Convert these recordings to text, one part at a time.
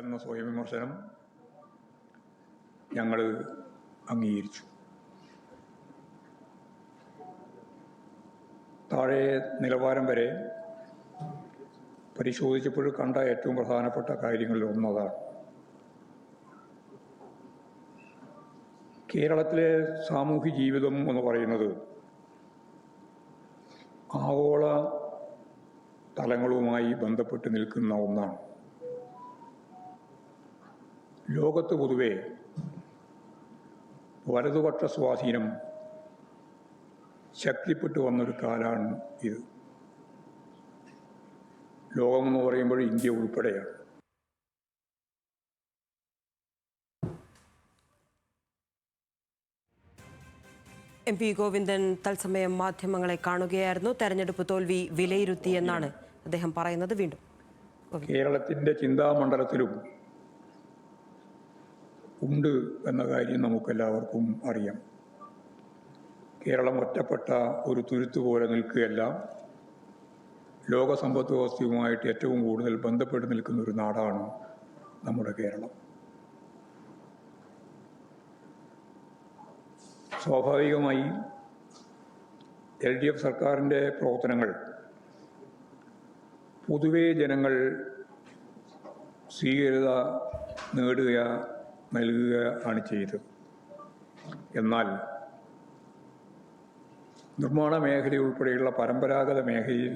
എന്ന സ്വയം വിമർശനം ഞങ്ങൾ അംഗീകരിച്ചു. താഴെ നിലവാരം വരെ പരിശോധിച്ചപ്പോൾ കണ്ട ഏറ്റവും പ്രധാനപ്പെട്ട കാര്യങ്ങളിൽ ഒന്നതാണ്. കേരളത്തിലെ സാമൂഹ്യ ജീവിതം എന്ന് പറയുന്നത് ആഗോള തലങ്ങളുമായി ബന്ധപ്പെട്ട് നിൽക്കുന്ന ഒന്നാണ്. ലോകത്ത് പൊതുവെ വലതുപക്ഷ സ്വാധീനം ശക്തിപ്പെട്ടു വന്നൊരു കാലമാണ് ഇത്. ലോകമെന്ന് പറയുമ്പോൾ ഇന്ത്യ ഉൾപ്പെടെയാണ്. MP ഗോവിന്ദൻ തത്സമയം മാധ്യമങ്ങളെ കാണുകയായിരുന്നു. തെരഞ്ഞെടുപ്പ് തോൽവി വിലയിരുത്തിയെന്നാണ് അദ്ദേഹം പറയുന്നത്. വീണ്ടും കേരളത്തിൻ്റെ ചിന്താമണ്ഡലത്തിലും ഉണ്ട് എന്ന കാര്യം നമുക്കെല്ലാവർക്കും അറിയാം. കേരളം ഒറ്റപ്പെട്ട ഒരു തുരുത്ത് പോലെ നിൽക്കുകയല്ല, ലോക സമ്പദ് വ്യവസ്ഥയുമായിട്ട് ഏറ്റവും കൂടുതൽ ബന്ധപ്പെട്ട് നിൽക്കുന്ന ഒരു നാടാണ് നമ്മുടെ കേരളം. സ്വാഭാവികമായി LDF സർക്കാരിൻ്റെ പ്രവർത്തനങ്ങൾ പൊതുവെ ജനങ്ങൾ സ്വീകാര്യത നൽകുക ആണ് ചെയ്തത്. എന്നാൽ നിർമ്മാണ മേഖലയുൾപ്പെടെയുള്ള പരമ്പരാഗത മേഖലയിൽ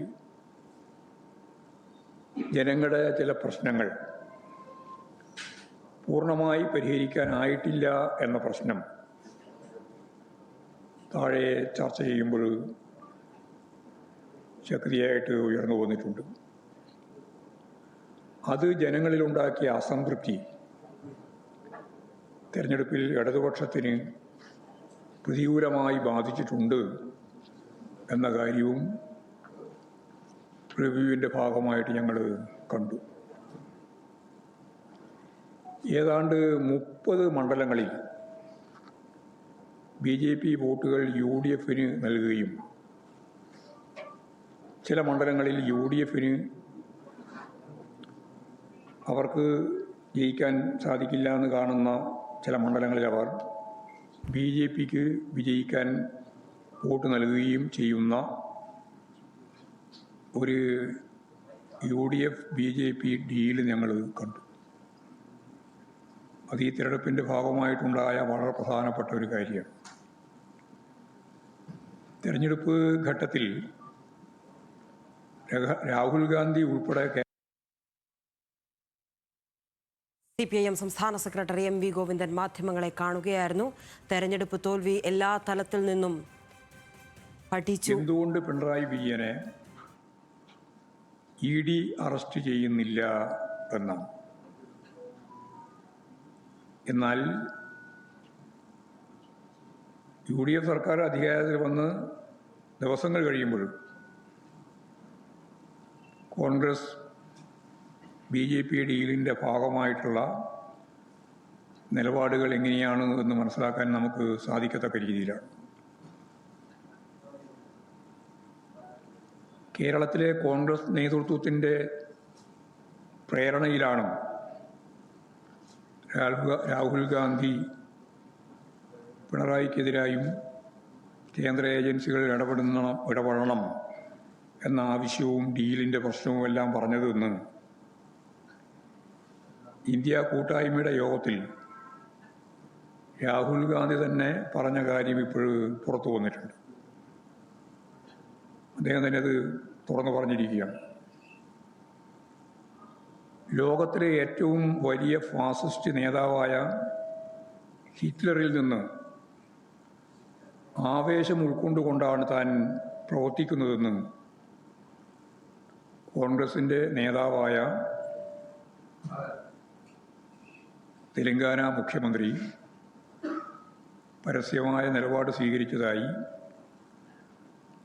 ജനങ്ങളുടെ ചില പ്രശ്നങ്ങൾ പൂർണ്ണമായി പരിഹരിക്കാനായിട്ടില്ല എന്ന പ്രശ്നം താഴെ ചർച്ച ചെയ്യുമ്പോൾ ശക്തിയായിട്ട് ഉയർന്നു വന്നിട്ടുണ്ട്. അത് ജനങ്ങളിലുണ്ടാക്കിയ അസംതൃപ്തി തെരഞ്ഞെടുപ്പിൽ ഇടതുപക്ഷത്തിന് പ്രതികൂലമായി ബാധിച്ചിട്ടുണ്ട് എന്ന കാര്യവും റിവ്യൂവിൻ്റെ ഭാഗമായിട്ട് ഞങ്ങൾ കണ്ടു. ഏതാണ്ട് 30 മണ്ഡലങ്ങളിൽ BJP വോട്ടുകൾ UDFന് നൽകുകയും ചില മണ്ഡലങ്ങളിൽ UDFന് അവർക്ക് ജയിക്കാൻ സാധിക്കില്ല എന്ന് കാണുന്ന ചില മണ്ഡലങ്ങളിൽ അവർ BJPക്ക് വിജയിക്കാൻ വോട്ട് നൽകുകയും ചെയ്യുന്ന ഒരു UDF BJP ഡീല് ഞങ്ങൾ കണ്ടു. അത് ഈ തിരഞ്ഞെടുപ്പിൻ്റെ ഭാഗമായിട്ടുണ്ടായ വളരെ പ്രധാനപ്പെട്ട ഒരു കാര്യമാണ്. തിരഞ്ഞെടുപ്പ് ഘട്ടത്തിൽ രാഹുൽ ഗാന്ധി ഉൾപ്പെടെ CPIM സംസ്ഥാന സെക്രട്ടറി MV ഗോവിന്ദൻ മാധ്യമങ്ങളെ കാണുകയായിരുന്നു. തെരഞ്ഞെടുപ്പ് തോൽവി എല്ലാ തലത്തിൽ നിന്നും പഠിച്ചു. എന്തുകൊണ്ട് പിണറായി വിജയനെ ED അറസ്റ്റ് ചെയ്യുന്നില്ല എന്നാണ്. എന്നാൽ UDF സർക്കാർ അധികാരത്തിൽ വന്ന് ദിവസങ്ങൾ കഴിയുമ്പോൾ കോൺഗ്രസ് BJP ഡീലിൻ്റെ ഭാഗമായിട്ടുള്ള നിലപാടുകൾ എങ്ങനെയാണ് എന്ന് മനസ്സിലാക്കാൻ നമുക്ക് സാധിക്കത്തക്ക രീതിയിലാണ്. കേരളത്തിലെ കോൺഗ്രസ് നേതൃത്വത്തിൻ്റെ പ്രേരണയിലാണ് രാഹുൽ ഗാന്ധി പിണറായിക്കെതിരായും കേന്ദ്ര ഏജൻസികൾ ഇടപെടണം എന്ന ആവശ്യവും ഡീലിൻ്റെ പ്രശ്നവും എല്ലാം പറഞ്ഞതെന്ന് ഇന്ത്യ കൂട്ടായ്മയുടെ യോഗത്തിൽ രാഹുൽ ഗാന്ധി തന്നെ പറഞ്ഞ കാര്യം ഇപ്പോഴും പുറത്തു വന്നിട്ടുണ്ട്. അദ്ദേഹം തന്നെ അത് തുറന്നു പറഞ്ഞിരിക്കുകയാണ്. ലോകത്തിലെ ഏറ്റവും വലിയ ഫാസിസ്റ്റ് നേതാവായ ഹിറ്റ്ലറിൽ നിന്ന് ആവേശം ഉൾക്കൊണ്ടുകൊണ്ടാണ് താൻ പ്രവർത്തിക്കുന്നതെന്ന് കോൺഗ്രസിൻ്റെ നേതാവായ തെലങ്കാന മുഖ്യമന്ത്രി പരസ്യമായ നിലപാട് സ്വീകരിച്ചതായി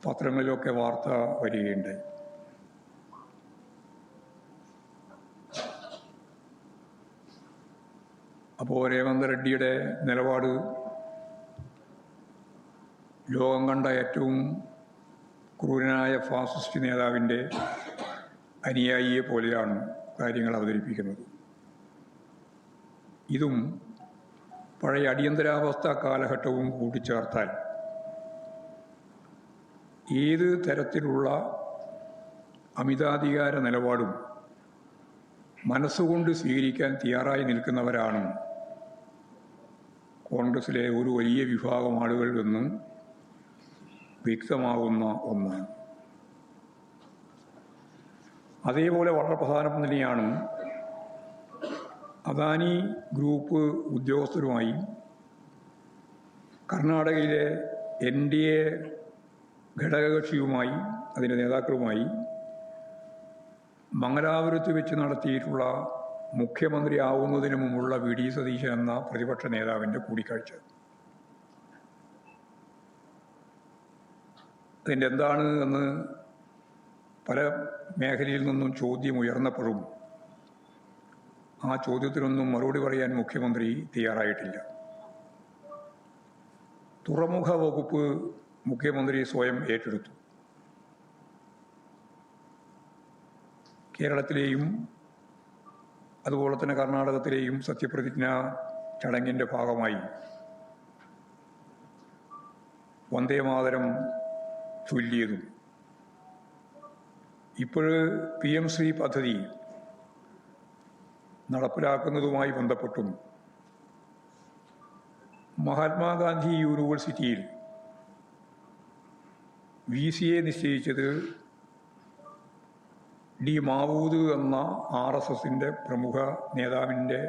പത്രങ്ങളിലൊക്കെ വാർത്ത വരികയുണ്ടായി. അപ്പോൾ രേവന്ത് റെഡ്ഡിയുടെ നിലപാട് ലോകം കണ്ട ഏറ്റവും ക്രൂരനായ ഫാസിസ്റ്റ് നേതാവിൻ്റെ അനുയായിയെ പോലെയാണ് കാര്യങ്ങൾ അവതരിപ്പിക്കുന്നത്. ഇതും പഴയ അടിയന്തരാവസ്ഥ കാലഘട്ടവും കൂട്ടിച്ചേർത്താൽ ഏത് തരത്തിലുള്ള അമിതാധികാര നിലപാടും മനസ്സുകൊണ്ട് സ്വീകരിക്കാൻ തയ്യാറായി നിൽക്കുന്നവരാണ് കോൺഗ്രസിലെ ഒരു വലിയ വിഭാഗം ആളുകൾ എന്ന് വ്യക്തമാകുന്ന ഒന്നാണ്. അതേപോലെ വളരെ പ്രധാനപ്പെട്ട തന്നെയാണ് അദാനി ഗ്രൂപ്പ് ഉദ്യോഗസ്ഥരുമായി കർണാടകയിലെ NDA ഘടകകക്ഷിയുമായി അതിൻ്റെ നേതാക്കളുമായി മംഗലാപുരത്ത് വെച്ച് നടത്തിയിട്ടുള്ള മുഖ്യമന്ത്രി ആവുന്നതിന് മുമ്പുള്ള VD സതീശൻ എന്ന പ്രതിപക്ഷ നേതാവിൻ്റെ കൂടിക്കാഴ്ച. അതിൻ്റെ എന്താണ് എന്ന് പല മേഖലയിൽ നിന്നും ചോദ്യം ഉയർന്നപ്പോഴും ആ ചോദ്യത്തിനൊന്നും മറുപടി പറയാൻ മുഖ്യമന്ത്രി തയ്യാറായിട്ടില്ല. തുറമുഖ വകുപ്പ് മുഖ്യമന്ത്രി സ്വയം ഏറ്റെടുത്തു. കേരളത്തിലെയും അതുപോലെ തന്നെ കർണാടകത്തിലെയും സത്യപ്രതിജ്ഞാ ചടങ്ങിൻ്റെ ഭാഗമായി വന്ദേമാതരം ചൊല്ലിയതും ഇപ്പോൾ PM-ശ്രീ പദ്ധതി നടപ്പിലാക്കുന്നതുമായി ബന്ധപ്പെട്ടും മഹാത്മാഗാന്ധി യൂണിവേഴ്സിറ്റിയിൽ VC-യെ നിശ്ചയിച്ചത് D. മാവൂദ് എന്ന RSSൻ്റെ പ്രമുഖ നേതാവിൻ്റെ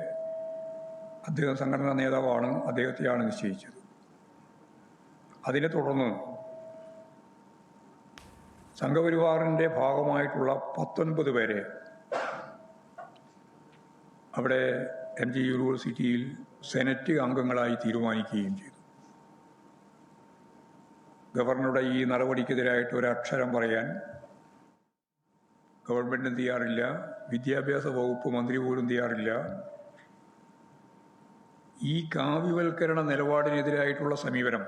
അദ്ദേഹം സംഘടനാ നേതാവാണ്, അദ്ദേഹത്തെയാണ് നിശ്ചയിച്ചത്. അതിനെ തുടർന്ന് സംഘപരിവാറിൻ്റെ ഭാഗമായിട്ടുള്ള 19 പേരെ അവിടെ MG യൂണിവേഴ്സിറ്റിയിൽ സെനറ്റ് അംഗങ്ങളായി തീരുമാനിക്കുകയും ചെയ്തു. ഗവർണറുടെ ഈ നടപടിക്കെതിരായിട്ട് ഒരക്ഷരം പറയാൻ ഗവൺമെൻറ്റും തയ്യാറില്ല, വിദ്യാഭ്യാസ വകുപ്പ് മന്ത്രി പോലും തയ്യാറില്ല. ഈ കാവ്യവൽക്കരണ നിലപാടിനെതിരായിട്ടുള്ള സമീപനം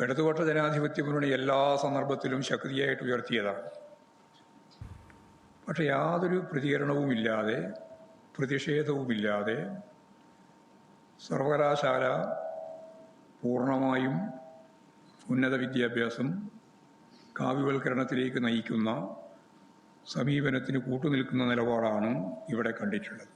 ഇടതുപക്ഷ ജനാധിപത്യ മുന്നണി എല്ലാ സന്ദർഭത്തിലും ശക്തിയായിട്ട് ഉയർത്തിയതാണ്. പക്ഷെ യാതൊരു പ്രതികരണവുമില്ലാതെ, പ്രതിഷേധവുമില്ലാതെ സർവകലാശാല പൂർണ്ണമായും ഉന്നത വിദ്യാഭ്യാസം കാവ്യവൽക്കരണത്തിലേക്ക് നയിക്കുന്ന സമീപനത്തിന് കൂട്ടുനിൽക്കുന്ന നിലപാടാണ് ഇവിടെ കണ്ടിട്ടുള്ളത്.